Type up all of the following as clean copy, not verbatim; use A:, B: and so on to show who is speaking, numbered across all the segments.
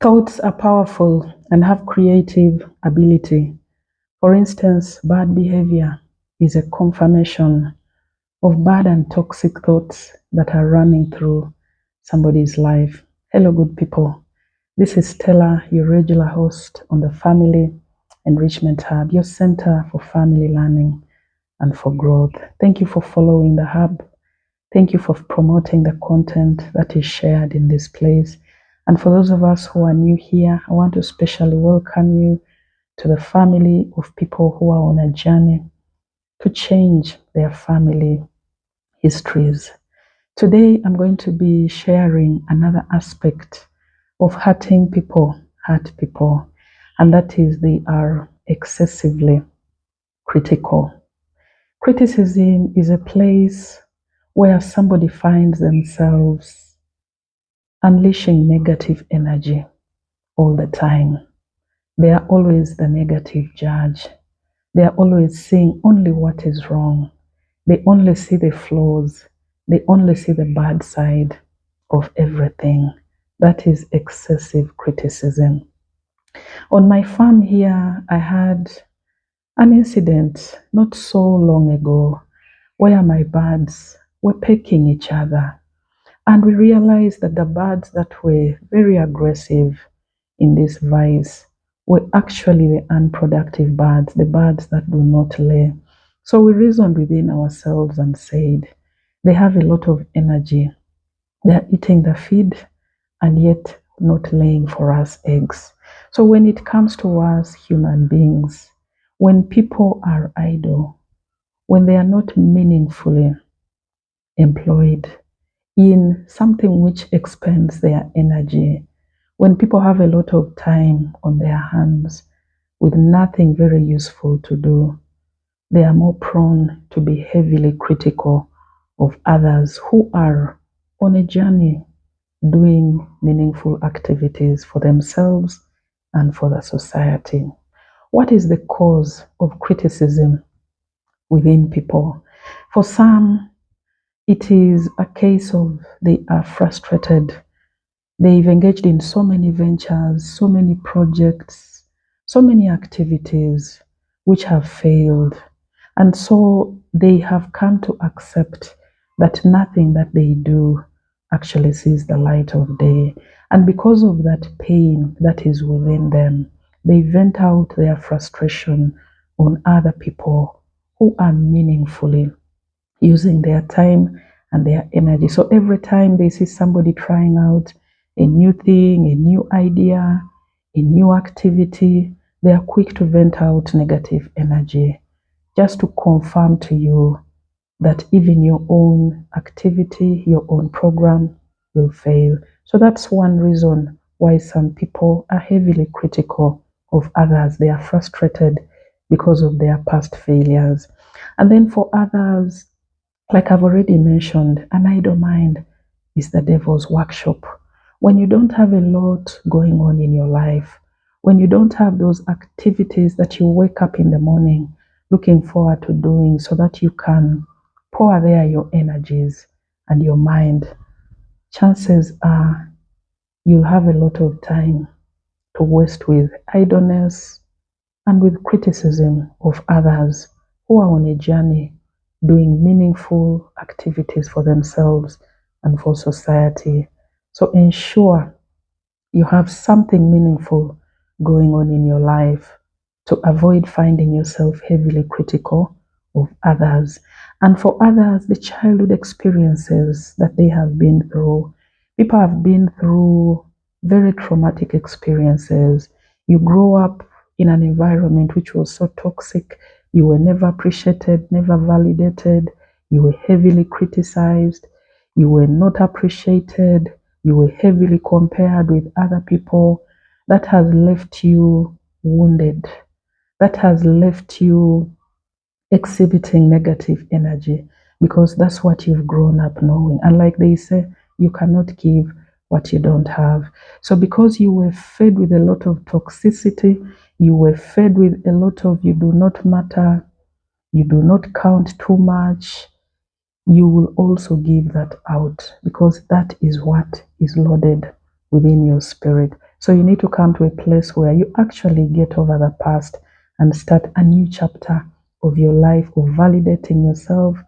A: Thoughts are powerful and have creative ability. For instance, bad behavior is a confirmation of bad and toxic thoughts that are running through somebody's life. Hello, good people. This is Stella, your regular host on the Family Enrichment Hub, your center for family learning and for growth. Thank you for following the hub. Thank you for promoting the content that is shared in this place. And for those of us who are new here, I want to specially welcome you to the family of people who are on a journey to change their family histories. Today, I'm going to be sharing another aspect of hurting people, hurt people, and that is they are excessively critical. Criticism is a place where somebody finds themselves unleashing negative energy all the time. They are always the negative judge. They are always seeing only what is wrong. They only see the flaws. They only see the bad side of everything. That is excessive criticism. On my farm here, I had an incident not so long ago where my birds were pecking each other. And we realized that the birds that were very aggressive in this vice were actually the unproductive birds, the birds that do not lay. So we reasoned within ourselves and said, they have a lot of energy. They're eating the feed and yet not laying for us eggs. So when it comes to us human beings, when people are idle, when they are not meaningfully employed, in something which expends their energy. When people have a lot of time on their hands with nothing very useful to do, they are more prone to be heavily critical of others who are on a journey doing meaningful activities for themselves and for the society. What is the cause of criticism within people? For some, it is a case of they are frustrated. They've engaged in so many ventures, so many projects, so many activities which have failed. And so they have come to accept that nothing that they do actually sees the light of day. And because of that pain that is within them, they vent out their frustration on other people who are meaningfully using their time and their energy. So every time they see somebody trying out a new thing, a new idea, a new activity, they are quick to vent out negative energy just to confirm to you that even your own activity, your own program will fail. So that's one reason why some people are heavily critical of others. They are frustrated because of their past failures. And then for others, like I've already mentioned, an idle mind is the devil's workshop. When you don't have a lot going on in your life, when you don't have those activities that you wake up in the morning looking forward to doing so that you can pour there your energies and your mind, chances are you'll have a lot of time to waste with idleness and with criticism of others who are on a journey doing meaningful activities for themselves and for society. So ensure you have something meaningful going on in your life to avoid finding yourself heavily critical of others. And for others, the childhood experiences that they have been through. People have been through very traumatic experiences. You grow up in an environment which was so toxic. You were never appreciated, never validated. You were heavily criticized. You were not appreciated. You were heavily compared with other people. That has left you wounded. That has left you exhibiting negative energy because that's what you've grown up knowing. And like they say, you cannot give what you don't have. So because you were fed with a lot of toxicity, you were fed with a lot of you do not matter, you do not count too much, you will also give that out because that is what is loaded within your spirit. So you need to come to a place where you actually get over the past and start a new chapter of your life of validating yourself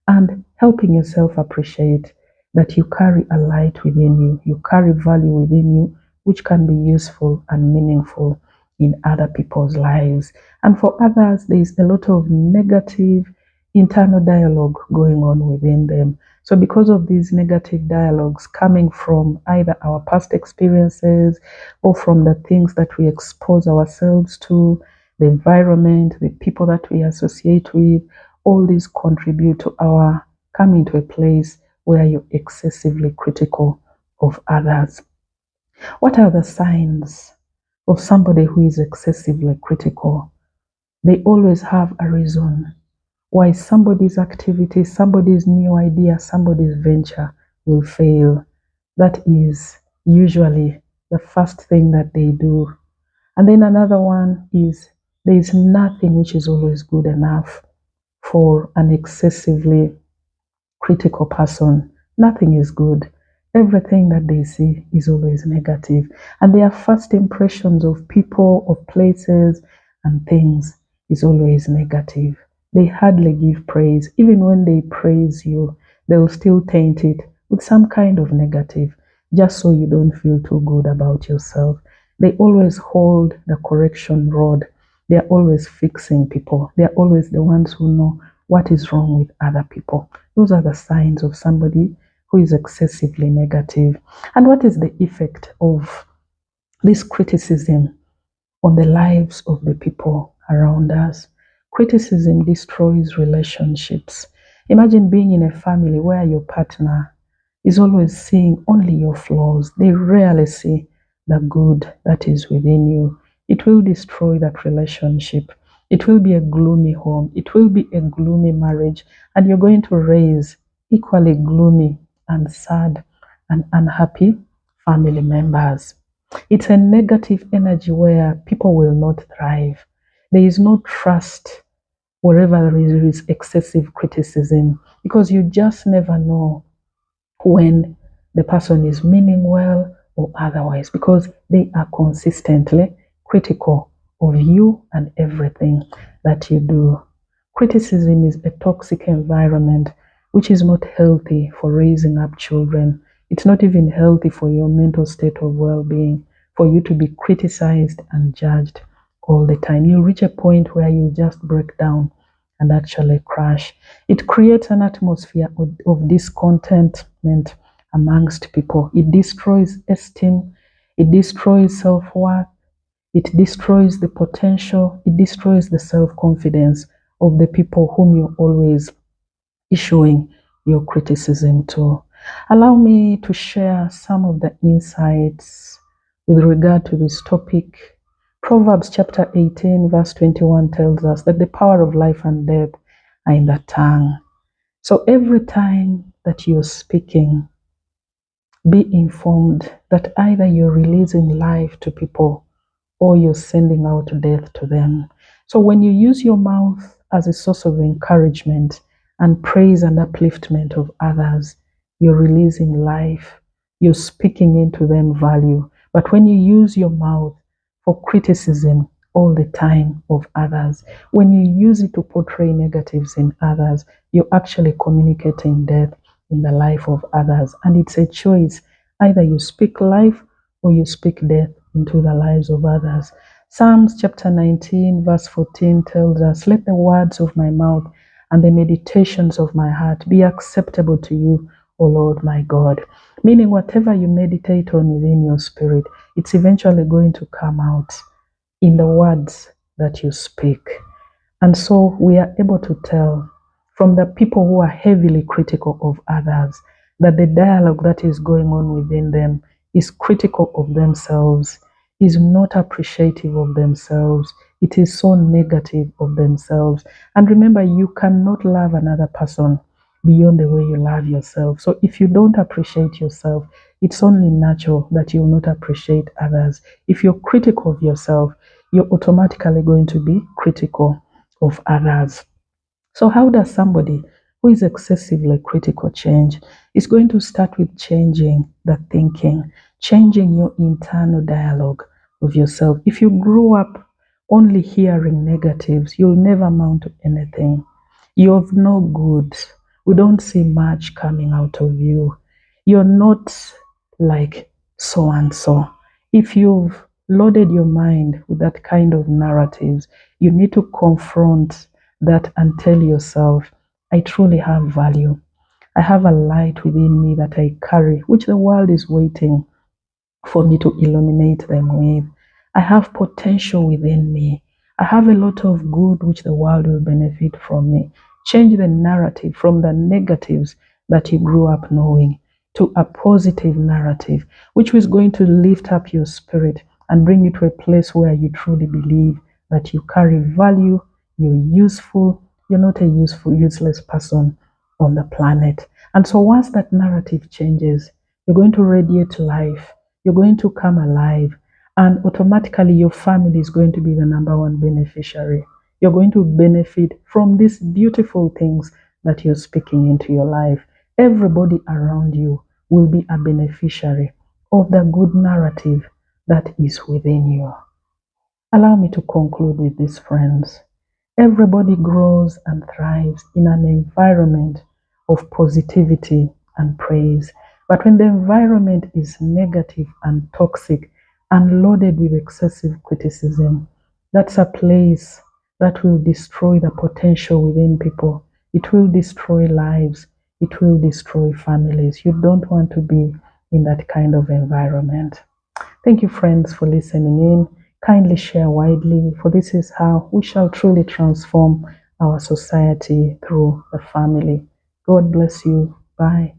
A: and helping yourself appreciate that you carry a light within you, you carry value within you, which can be useful and meaningful in other people's lives. And for others, there is a lot of negative internal dialogue going on within them. So, because of these negative dialogues coming from either our past experiences or from the things that we expose ourselves to, the environment, the people that we associate with, all these contribute to our coming to a place where you're excessively critical of others. What are the signs of somebody who is excessively critical? They always have a reason why somebody's activity, somebody's new idea, somebody's venture will fail. That is usually the first thing that they do. And then another one is there is nothing which is always good enough for an excessively critical person. Nothing is good. Everything that they see is always negative. And their first impressions of people, of places, and things is always negative. They hardly give praise. Even when they praise you, they will still taint it with some kind of negative, just so you don't feel too good about yourself. They always hold the correction rod. They are always fixing people. They are always the ones who know what is wrong with other people. Those are the signs of somebody who is excessively negative. And what is the effect of this criticism on the lives of the people around us? Criticism destroys relationships. Imagine being in a family where your partner is always seeing only your flaws. They rarely see the good that is within you. It will destroy that relationship. It will be a gloomy home. It will be a gloomy marriage. And you're going to raise equally gloomy and sad and unhappy family members. It's a negative energy where people will not thrive. There is no trust wherever there is excessive criticism because you just never know when the person is meaning well or otherwise because they are consistently critical of you and everything that you do. Criticism is a toxic environment which is not healthy for raising up children. It's not even healthy for your mental state of well being for you to be criticized and judged all the time. You reach a point where you just break down and actually crash. It creates an atmosphere of discontentment amongst people. It destroys esteem, it destroys self worth, it destroys the potential, it destroys the self confidence of the people whom you're always issuing your criticism to. Allow me to share some of the insights with regard to this topic. Proverbs chapter 18, verse 21 tells us that the power of life and death are in the tongue. So every time that you're speaking, be informed that either you're releasing life to people or you're sending out death to them. So when you use your mouth as a source of encouragement and praise and upliftment of others, you're releasing life, you're speaking into them value. But when you use your mouth for criticism all the time of others, when you use it to portray negatives in others, you're actually communicating death in the life of others. And it's a choice. Either you speak life or you speak death into the lives of others. Psalms chapter 19, verse 14 tells us, "Let the words of my mouth and the meditations of my heart be acceptable to you, O Lord my God." Meaning, whatever you meditate on within your spirit, it's eventually going to come out in the words that you speak. And so we are able to tell from the people who are heavily critical of others that the dialogue that is going on within them is critical of themselves, is not appreciative of themselves. It is so negative of themselves. And remember, you cannot love another person beyond the way you love yourself. So if you don't appreciate yourself, it's only natural that you will not appreciate others. If you're critical of yourself, you're automatically going to be critical of others. So how does somebody who is excessively critical change? It's going to start with changing the thinking. changing your internal dialogue with yourself. If you grow up only hearing negatives, you'll never amount to anything. You're of no good. We don't see much coming out of you. You're not like so and so. If you've loaded your mind with that kind of narratives, you need to confront that and tell yourself, I truly have value. I have a light within me that I carry, which the world is waiting for me to illuminate them with. I have potential within me. I have a lot of good which the world will benefit from me. Change the narrative from the negatives that you grew up knowing to a positive narrative, which is going to lift up your spirit and bring you to a place where you truly believe that you carry value, you're useful, you're not a useless person on the planet. And so once that narrative changes, you're going to radiate life, you're going to come alive, and automatically your family is going to be the number one beneficiary. You're going to benefit from these beautiful things that you're speaking into your life. Everybody around you will be a beneficiary of the good narrative that is within you. Allow me to conclude with this, friends. Everybody grows and thrives in an environment of positivity and praise. But when the environment is negative and toxic and loaded with excessive criticism, that's a place that will destroy the potential within people. It will destroy lives. It will destroy families. You don't want to be in that kind of environment. Thank you, friends, for listening in. Kindly share widely, for this is how we shall truly transform our society through the family. God bless you. Bye.